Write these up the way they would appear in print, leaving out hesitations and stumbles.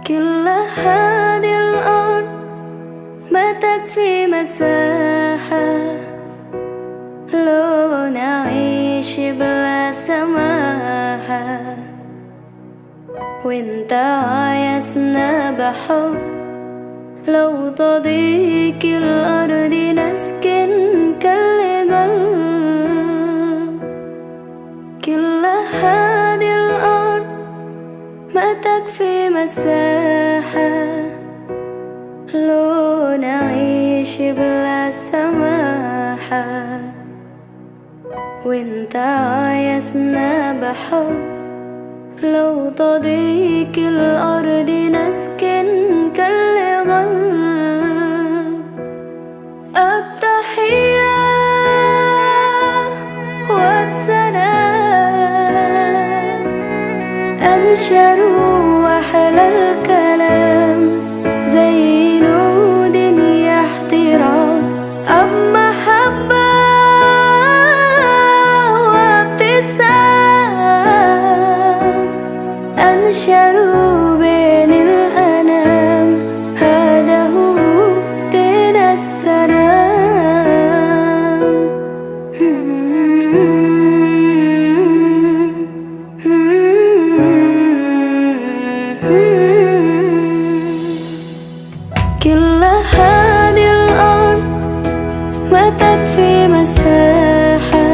كل هذه الأرض ما تكفي مساحة لو نعيش بلا سماحة، وانت عايزنا بحب لو تضيق الأرض نسكن كالقلب. كل هذه الأرض ما تكفي مساحة لو نعيش بلا سماحة، وانت عايزنا بحب لو تضيق الأرض نسكن كالغل. التحية وبسلام أنشروا أحلى الكلام زي نود يحترام محبة وابتسام. أنشروا بين الأنام هذا هو دين السلام. كل هذه الأرض ما تكفي مساحة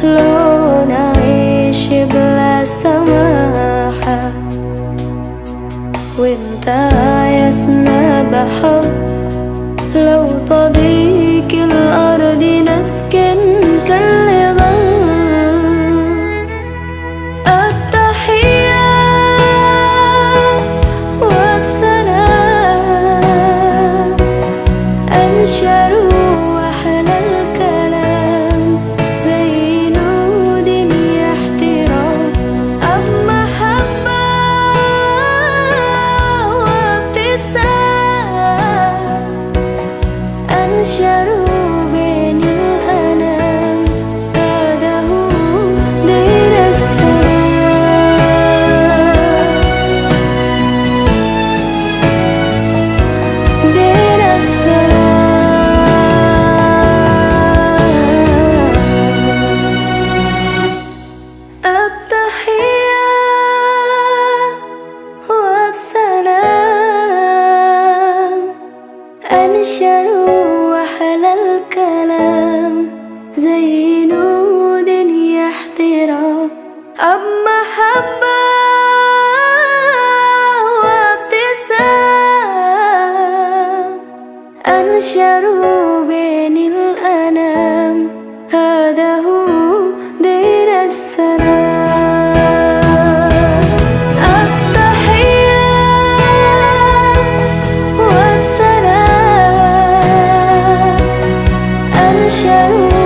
لو نعيش بلا سماحة، وانت عايزنا بحب لو تضيق الأرض نسكن كالغل. التحية وبسلام أنشروا أحلى الكلام زي نود يحترام محبة وابتسام. أنشروا بين الأنام هذا هو دين السلام. دين السلام. التحية وبسلام أنشروا أحلى الكلام زي نود يحترام محبة وابتسام. أنشروا بين الأنام هذا هو دين السلام. التحية وبسلام أنشروا